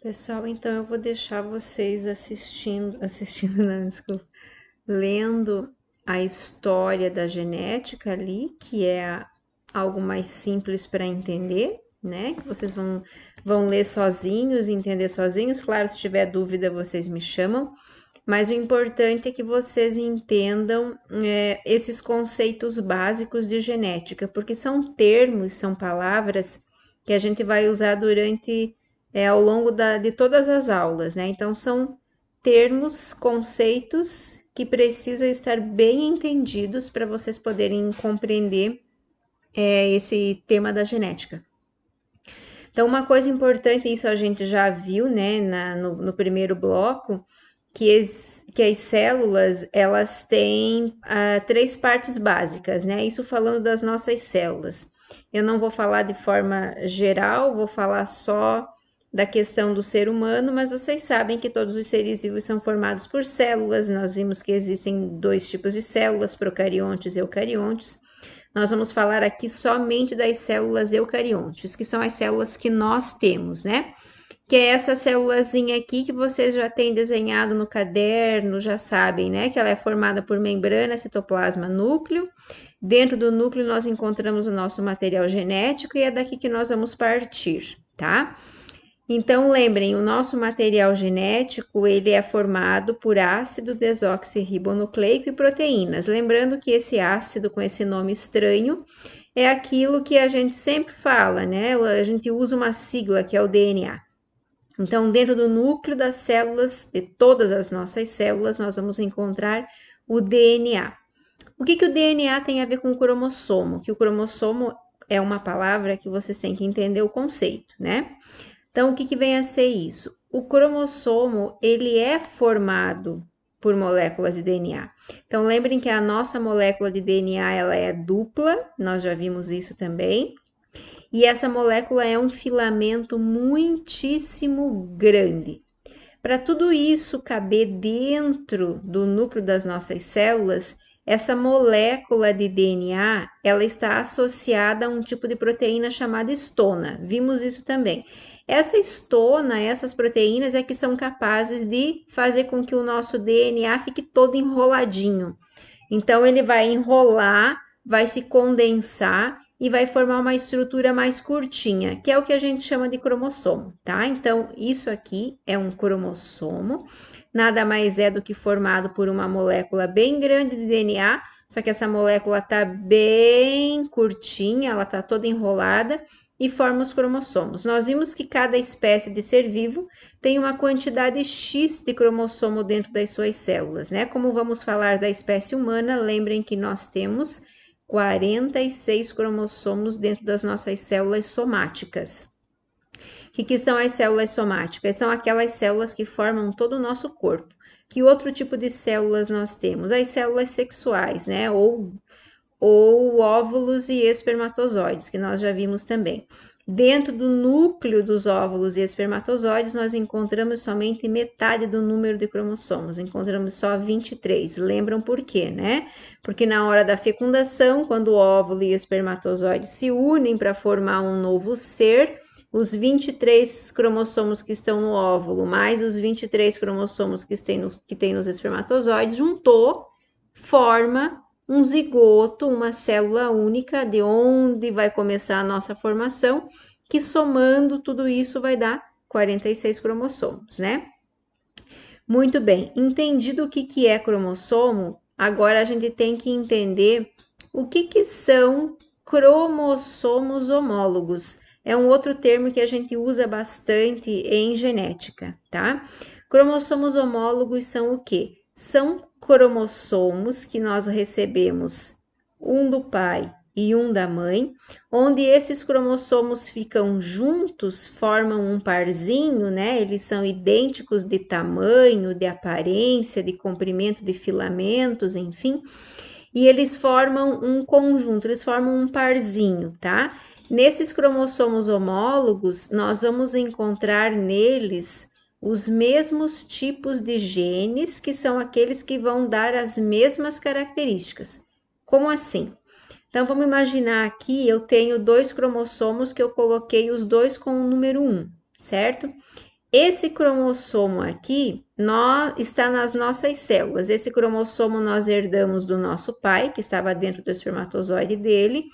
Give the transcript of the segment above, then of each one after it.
Pessoal, então eu vou deixar vocês assistindo, não, desculpa, lendo a história da genética ali, que é algo mais simples para entender, né? Que vocês vão ler sozinhos, entender sozinhos. Claro, se tiver dúvida, vocês me chamam. Mas o importante é que vocês entendam esses conceitos básicos de genética, porque são termos, são palavras que a gente vai usar durante ao longo de todas as aulas, né? Então são termos, conceitos que precisam estar bem entendidos para vocês poderem compreender esse tema da genética. Então, uma coisa importante, isso a gente já viu, né, no primeiro bloco, que as células, elas têm três partes básicas, né? Isso falando das nossas células. Eu não vou falar de forma geral, vou falar só da questão do ser humano, mas vocês sabem que todos os seres vivos são formados por células. Nós vimos que existem dois tipos de células, procariontes e eucariontes. Nós vamos falar aqui somente das células eucariontes, que são as células que nós temos, né? Que é essa célulazinha aqui que vocês já têm desenhado no caderno, já sabem, né? Que ela é formada por membrana, citoplasma, núcleo. Dentro do núcleo nós encontramos o nosso material genético e é daqui que nós vamos partir, tá? Então, lembrem, o nosso material genético, ele é formado por ácido desoxirribonucleico e proteínas. Lembrando que esse ácido com esse nome estranho é aquilo que a gente sempre fala, né? A gente usa uma sigla que é o DNA. Então, dentro do núcleo das células, de todas as nossas células, nós vamos encontrar o DNA. O que o DNA tem a ver com o cromossomo? Que o cromossomo é uma palavra que vocês têm que entender o conceito, né? Então, o que vem a ser isso? O cromossomo, ele é formado por moléculas de DNA. Então, lembrem que a nossa molécula de DNA, ela é dupla, nós já vimos isso também. E essa molécula é um filamento muitíssimo grande. Para tudo isso caber dentro do núcleo das nossas células, essa molécula de DNA, ela está associada a um tipo de proteína chamada histona. Vimos isso também. Essa histona, essas proteínas é que são capazes de fazer com que o nosso DNA fique todo enroladinho. Então ele vai enrolar, vai se condensar e vai formar uma estrutura mais curtinha, que é o que a gente chama de cromossomo, tá? Então, isso aqui é um cromossomo, nada mais é do que formado por uma molécula bem grande de DNA, só que essa molécula tá bem curtinha, ela tá toda enrolada e forma os cromossomos. Nós vimos que cada espécie de ser vivo tem uma quantidade X de cromossomo dentro das suas células, né? Como vamos falar da espécie humana, lembrem que nós temos 46 cromossomos dentro das nossas células somáticas. O que são as células somáticas? São aquelas células que formam todo o nosso corpo. Que outro tipo de células nós temos? As células sexuais, né? Ou óvulos e espermatozoides, que nós já vimos também. Dentro do núcleo dos óvulos e espermatozoides, nós encontramos somente metade do número de cromossomos, encontramos só 23. Lembram por quê, né? Porque na hora da fecundação, quando o óvulo e o espermatozoide se unem para formar um novo ser, os 23 cromossomos que estão no óvulo, mais os 23 cromossomos que tem nos espermatozoides, juntou, forma um zigoto, uma célula única, de onde vai começar a nossa formação, que somando tudo isso vai dar 46 cromossomos, né? Muito bem, entendido o que é cromossomo, agora a gente tem que entender o que são cromossomos homólogos. É um outro termo que a gente usa bastante em genética, tá? Cromossomos homólogos são o quê? São cromossomos que nós recebemos um do pai e um da mãe, onde esses cromossomos ficam juntos, formam um parzinho, né? Eles são idênticos de tamanho, de aparência, de comprimento de filamentos, enfim, e eles formam um conjunto, eles formam um parzinho, tá? Nesses cromossomos homólogos, nós vamos encontrar neles os mesmos tipos de genes, que são aqueles que vão dar as mesmas características. Como assim? Então, vamos imaginar aqui, eu tenho dois cromossomos que eu coloquei os dois com o número 1, certo? Esse cromossomo aqui está nas nossas células. Esse cromossomo nós herdamos do nosso pai, que estava dentro do espermatozoide dele,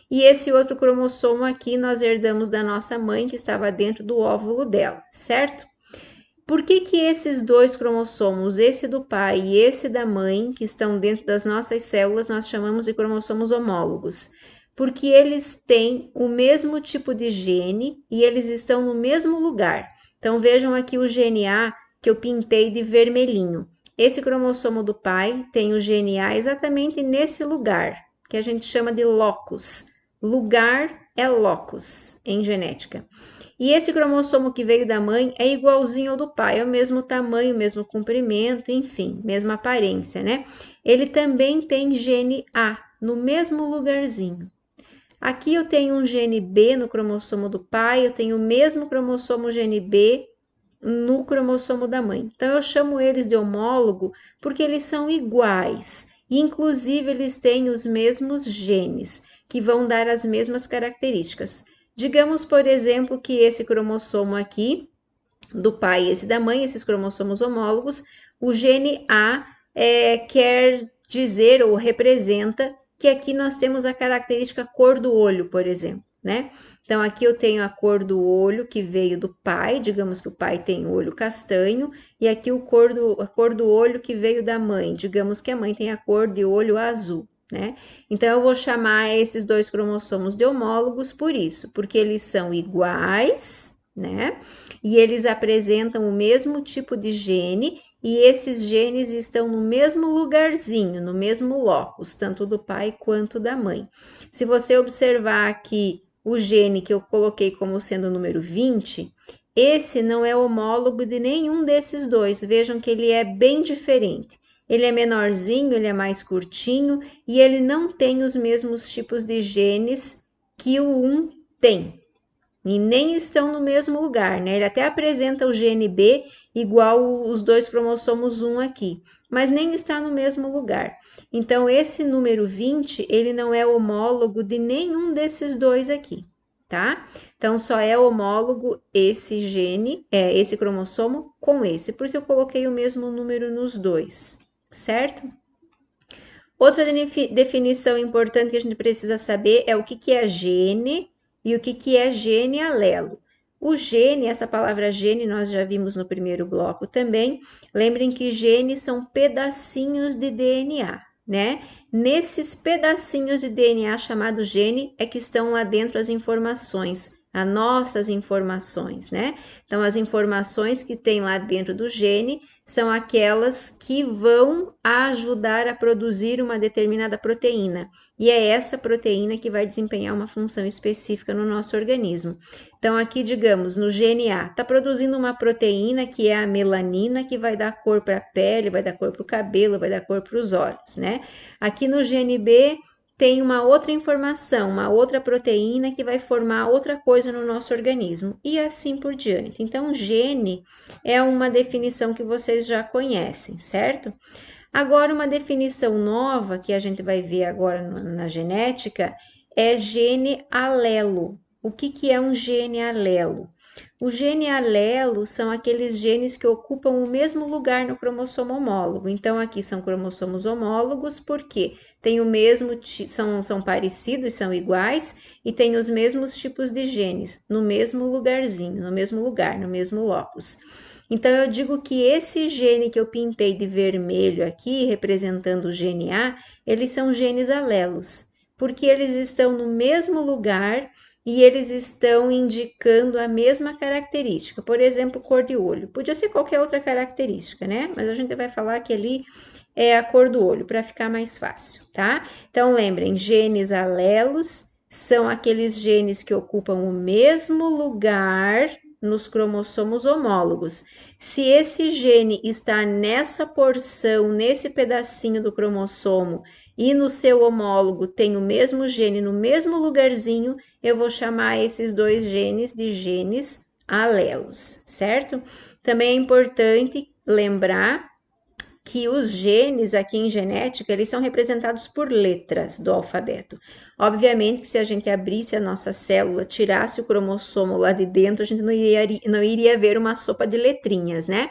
e esse outro cromossomo aqui nós herdamos da nossa mãe, que estava dentro do óvulo dela, certo? Por que que esses dois cromossomos, esse do pai e esse da mãe, que estão dentro das nossas células, nós chamamos de cromossomos homólogos? Porque eles têm o mesmo tipo de gene e eles estão no mesmo lugar. Então vejam aqui o gene A que eu pintei de vermelhinho. Esse cromossomo do pai tem o gene A exatamente nesse lugar, que a gente chama de locus. Lugar é locus em genética. E esse cromossomo que veio da mãe é igualzinho ao do pai, é o mesmo tamanho, mesmo comprimento, enfim, mesma aparência, né? Ele também tem gene A no mesmo lugarzinho. Aqui eu tenho um gene B no cromossomo do pai, eu tenho o mesmo cromossomo gene B no cromossomo da mãe. Então eu chamo eles de homólogo porque eles são iguais. E, inclusive, eles têm os mesmos genes, que vão dar as mesmas características. Digamos, por exemplo, que esse cromossomo aqui, do pai e esse da mãe, esses cromossomos homólogos, o gene A quer dizer ou representa que aqui nós temos a característica cor do olho, por exemplo, né? Então, aqui eu tenho a cor do olho que veio do pai, digamos que o pai tem olho castanho, e aqui a cor do olho que veio da mãe, digamos que a mãe tem a cor de olho azul, né? Então, eu vou chamar esses dois cromossomos de homólogos por isso, porque eles são iguais, né? E eles apresentam o mesmo tipo de gene e esses genes estão no mesmo lugarzinho, no mesmo locus, tanto do pai quanto da mãe. Se você observar aqui o gene que eu coloquei como sendo o número 20, esse não é homólogo de nenhum desses dois. Vejam que ele é bem diferente. Ele é menorzinho, ele é mais curtinho e ele não tem os mesmos tipos de genes que o 1 tem. E nem estão no mesmo lugar, né? Ele até apresenta o gene B igual os dois cromossomos 1 aqui, mas nem está no mesmo lugar. Então, esse número 20, ele não é homólogo de nenhum desses dois aqui, tá? Então, só é homólogo esse gene, esse cromossomo com esse, por isso eu coloquei o mesmo número nos dois, certo? Outra definição importante que a gente precisa saber é o que é gene e o que é gene alelo. O gene, essa palavra gene, nós já vimos no primeiro bloco também. Lembrem que genes são pedacinhos de DNA, né? Nesses pedacinhos de DNA chamado gene é que estão lá dentro as informações, as nossas informações, né? Então, as informações que tem lá dentro do gene são aquelas que vão ajudar a produzir uma determinada proteína. E é essa proteína que vai desempenhar uma função específica no nosso organismo. Então, aqui, digamos, no gene A, está produzindo uma proteína que é a melanina, que vai dar cor para a pele, vai dar cor para o cabelo, vai dar cor para os olhos, né? Aqui no gene B, tem uma outra informação, uma outra proteína que vai formar outra coisa no nosso organismo e assim por diante. Então, gene é uma definição que vocês já conhecem, certo? Agora, uma definição nova que a gente vai ver agora na genética é gene alelo. O que é um gene alelo? O gene alelo são aqueles genes que ocupam o mesmo lugar no cromossomo homólogo. Então, aqui são cromossomos homólogos, porque tem o mesmo, são parecidos, são iguais e têm os mesmos tipos de genes no mesmo lugarzinho, no mesmo lugar, no mesmo locus. Então, eu digo que esse gene que eu pintei de vermelho aqui, representando o gene A, eles são genes alelos, porque eles estão no mesmo lugar e eles estão indicando a mesma característica. Por exemplo, cor de olho. Podia ser qualquer outra característica, né? Mas a gente vai falar que ali é a cor do olho, para ficar mais fácil, tá? Então, lembrem, genes alelos são aqueles genes que ocupam o mesmo lugar nos cromossomos homólogos. Se esse gene está nessa porção, nesse pedacinho do cromossomo, e no seu homólogo tem o mesmo gene no mesmo lugarzinho, eu vou chamar esses dois genes de genes alelos, certo? Também é importante lembrar que os genes aqui em genética, eles são representados por letras do alfabeto. Obviamente que se a gente abrisse a nossa célula, tirasse o cromossomo lá de dentro, a gente não iria ver uma sopa de letrinhas, né?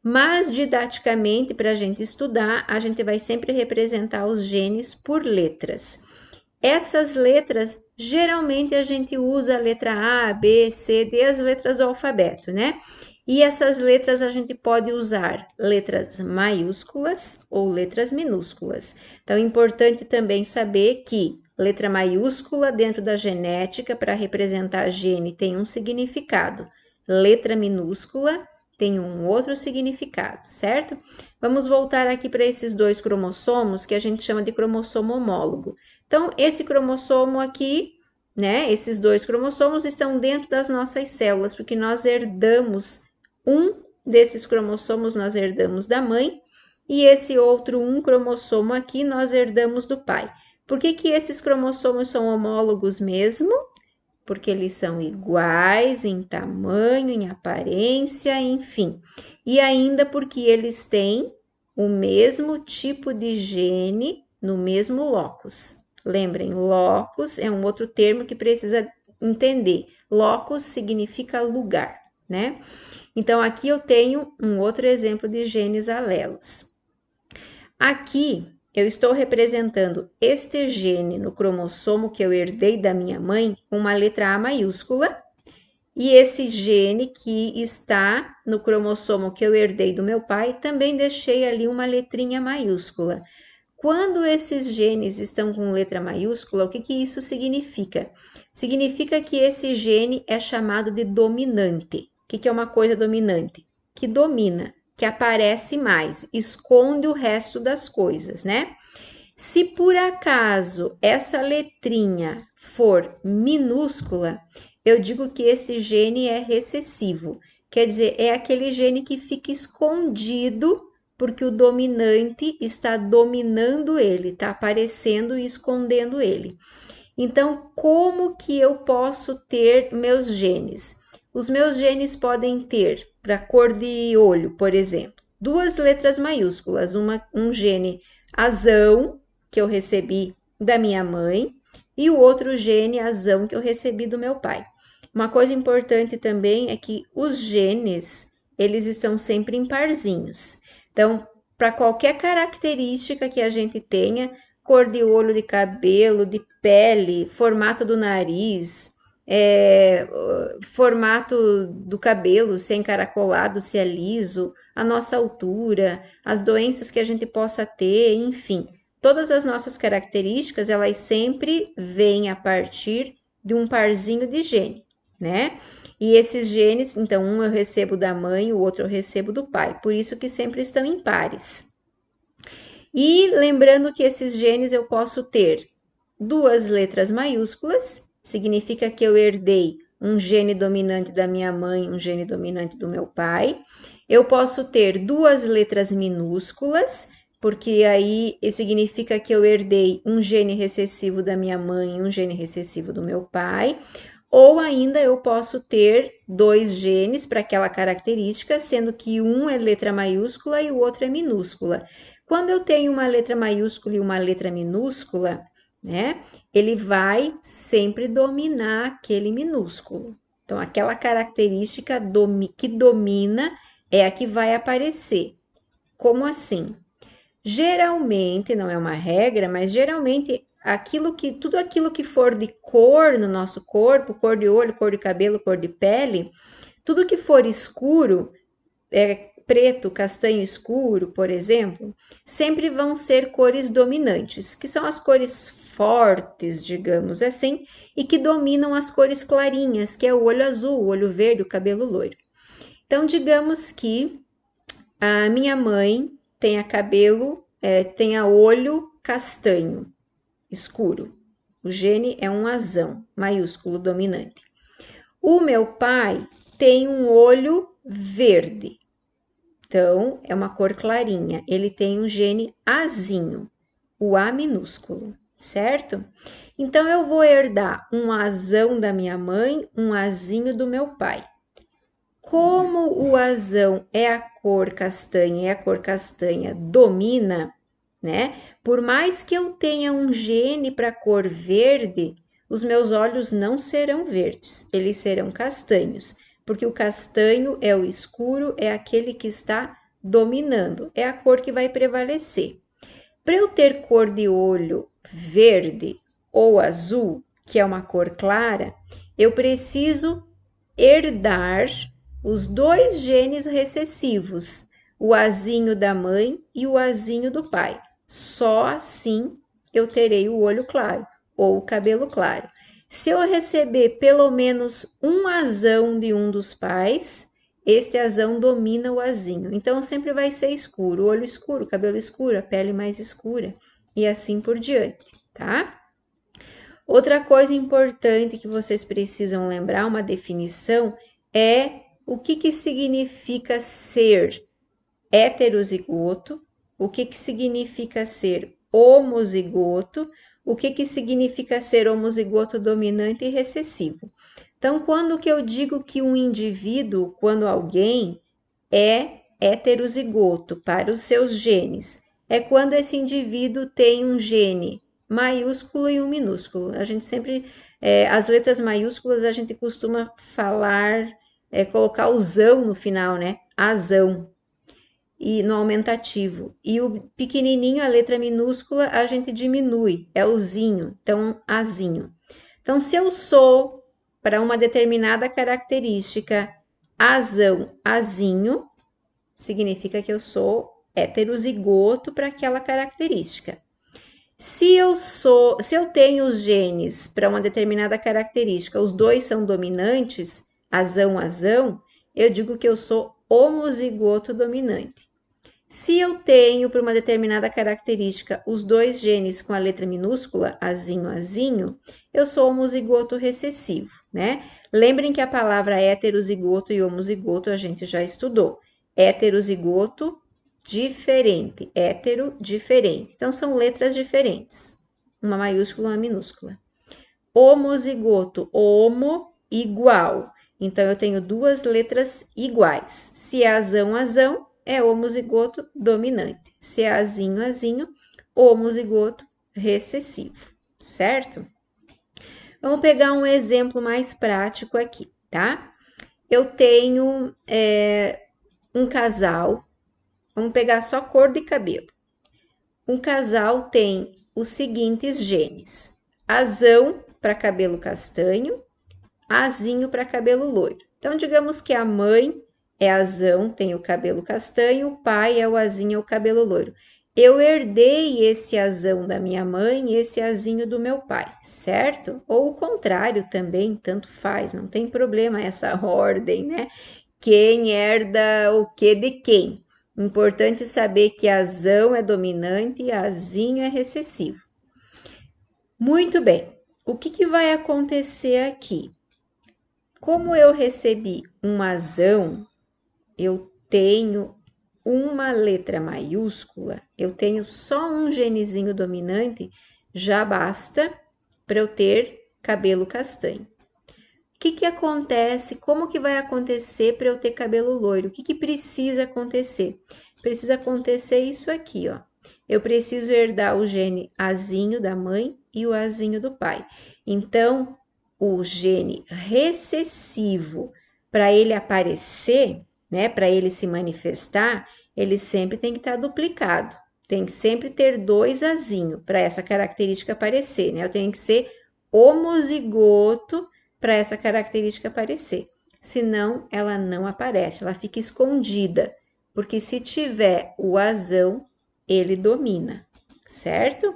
Mas didaticamente, para a gente estudar, a gente vai sempre representar os genes por letras. Essas letras, geralmente a gente usa a letra A, B, C, D, as letras do alfabeto, né? E essas letras a gente pode usar letras maiúsculas ou letras minúsculas. Então, é importante também saber que letra maiúscula dentro da genética para representar gene tem um significado. Letra minúscula tem um outro significado, certo? Vamos voltar aqui para esses dois cromossomos que a gente chama de cromossomo homólogo. Então, esse cromossomo aqui, né, esses dois cromossomos estão dentro das nossas células, porque nós herdamos um desses cromossomos, nós herdamos da mãe, e esse outro cromossomo aqui nós herdamos do pai. Por que que esses cromossomos são homólogos mesmo? Porque eles são iguais em tamanho, em aparência, enfim. E ainda porque eles têm o mesmo tipo de gene no mesmo locus. Lembrem, locus é um outro termo que precisa entender. Locus significa lugar, né? Então, aqui eu tenho um outro exemplo de genes alelos. Aqui eu estou representando este gene no cromossomo que eu herdei da minha mãe com uma letra A maiúscula, e esse gene que está no cromossomo que eu herdei do meu pai, também deixei ali uma letrinha maiúscula. Quando esses genes estão com letra maiúscula, o que que isso significa? Significa que esse gene é chamado de dominante. O que que é uma coisa dominante? Que domina, que aparece mais, esconde o resto das coisas, né? Se por acaso essa letrinha for minúscula, eu digo que esse gene é recessivo. Quer dizer, é aquele gene que fica escondido porque o dominante está dominando ele, está aparecendo e escondendo ele. Então, como que eu posso ter meus genes? Os meus genes podem ter, para cor de olho, por exemplo, duas letras maiúsculas, um gene azão, que eu recebi da minha mãe, e o outro gene azão que eu recebi do meu pai. Uma coisa importante também é que os genes, eles estão sempre em parzinhos. Então, para qualquer característica que a gente tenha, cor de olho, de cabelo, de pele, formato do nariz, formato do cabelo, se é encaracolado, se é liso, a nossa altura, as doenças que a gente possa ter, enfim. Todas as nossas características, elas sempre vêm a partir de um parzinho de gene, né? E esses genes, então, um eu recebo da mãe, o outro eu recebo do pai. Por isso que sempre estão em pares. E lembrando que esses genes eu posso ter duas letras maiúsculas, significa que eu herdei um gene dominante da minha mãe, um gene dominante do meu pai. Eu posso ter duas letras minúsculas, porque aí significa que eu herdei um gene recessivo da minha mãe e um gene recessivo do meu pai. Ou ainda eu posso ter dois genes para aquela característica, sendo que um é letra maiúscula e o outro é minúscula. Quando eu tenho uma letra maiúscula e uma letra minúscula, né, ele vai sempre dominar aquele minúsculo. Então, aquela característica que domina é a que vai aparecer. Como assim? Geralmente, não é uma regra, mas geralmente tudo aquilo que for de cor no nosso corpo, cor de olho, cor de cabelo, cor de pele, tudo que for escuro, preto, castanho escuro, por exemplo, sempre vão ser cores dominantes, que são as cores fortes, digamos assim, e que dominam as cores clarinhas, que é o olho azul, o olho verde, o cabelo loiro. Então, digamos que a minha mãe tenha olho castanho escuro. O gene é um azão, maiúsculo, dominante. O meu pai tem um olho verde. Então, é uma cor clarinha. Ele tem um gene azinho, o A minúsculo, certo? Então, eu vou herdar um azão da minha mãe, um azinho do meu pai. Como o azão é a cor castanha e a cor castanha domina, né? Por mais que eu tenha um gene para cor verde, os meus olhos não serão verdes, eles serão castanhos, porque o castanho é o escuro, é aquele que está dominando, é a cor que vai prevalecer. Para eu ter cor de olho verde ou azul, que é uma cor clara, eu preciso herdar os dois genes recessivos, o azinho da mãe e o azinho do pai. Só assim eu terei o olho claro ou o cabelo claro. Se eu receber pelo menos um azão de um dos pais, este azão domina o azinho. Então sempre vai ser escuro, olho escuro, cabelo escuro, a pele mais escura e assim por diante, tá? Outra coisa importante que vocês precisam lembrar, uma definição, é o que significa ser heterozigoto, o que significa ser homozigoto, o que significa ser homozigoto dominante e recessivo. Então, quando que eu digo que um indivíduo, quando alguém é heterozigoto para os seus genes, é quando esse indivíduo tem um gene maiúsculo e um minúsculo. A gente sempre, as letras maiúsculas a gente costuma falar, colocar o zão no final, né? Azão, e no aumentativo. E o pequenininho, a letra minúscula, a gente diminui, é o zinho, então azinho. Então, se eu sou, para uma determinada característica, azão, azinho, significa que eu sou heterozigoto para aquela característica. Se eu tenho os genes para uma determinada característica, os dois são dominantes, azão, azão, eu digo que eu sou homozigoto dominante. Se eu tenho para uma determinada característica os dois genes com a letra minúscula, azinho, azinho, eu sou homozigoto recessivo, né? Lembrem que a palavra heterozigoto e homozigoto a gente já estudou. Heterozigoto, diferente. Hétero, diferente. Então, são letras diferentes. Uma maiúscula e uma minúscula. Homozigoto, homo, igual. Então, eu tenho duas letras iguais. Se é azão, azão, é homozigoto dominante. Se é azinho, azinho, homozigoto recessivo, certo? Vamos pegar um exemplo mais prático aqui, tá? Eu tenho um casal, vamos pegar só cor de cabelo. Um casal tem os seguintes genes: azão para cabelo castanho, azinho para cabelo loiro. Então, digamos que a mãe é azão, tem o cabelo castanho, o pai é o azinho, é o cabelo loiro. Eu herdei esse azão da minha mãe e esse azinho do meu pai, certo? Ou o contrário também, tanto faz, não tem problema essa ordem, né? Quem herda o que de quem? Importante saber que azão é dominante e azinho é recessivo. Muito bem, o que vai acontecer aqui? Como eu recebi um azão, eu tenho uma letra maiúscula, eu tenho só um genezinho dominante, já basta para eu ter cabelo castanho. O que acontece? Como que vai acontecer para eu ter cabelo loiro? O que precisa acontecer? Precisa acontecer isso aqui, ó. Eu preciso herdar o gene azinho da mãe e o azinho do pai. Então, o gene recessivo, para ele aparecer, né, para ele se manifestar, ele sempre tem que estar duplicado. Tem que sempre ter dois azinhos para essa característica aparecer, né? Eu tenho que ser homozigoto para essa característica aparecer. Senão, ela não aparece, ela fica escondida, porque se tiver o azão, ele domina, certo?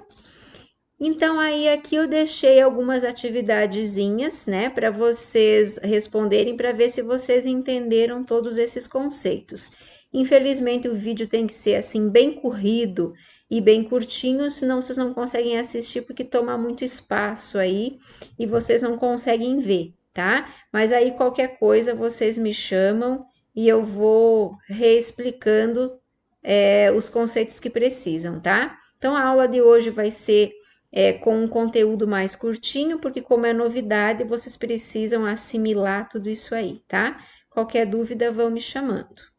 Então, aí aqui eu deixei algumas atividadezinhas, né, para vocês responderem, para ver se vocês entenderam todos esses conceitos. Infelizmente, o vídeo tem que ser assim, bem corrido e bem curtinho, senão vocês não conseguem assistir, porque toma muito espaço aí e vocês não conseguem ver, tá? Mas aí, qualquer coisa, vocês me chamam e eu vou reexplicando os conceitos que precisam, tá? Então, a aula de hoje vai ser com um conteúdo mais curtinho, porque como é novidade, vocês precisam assimilar tudo isso aí, tá? Qualquer dúvida, vão me chamando.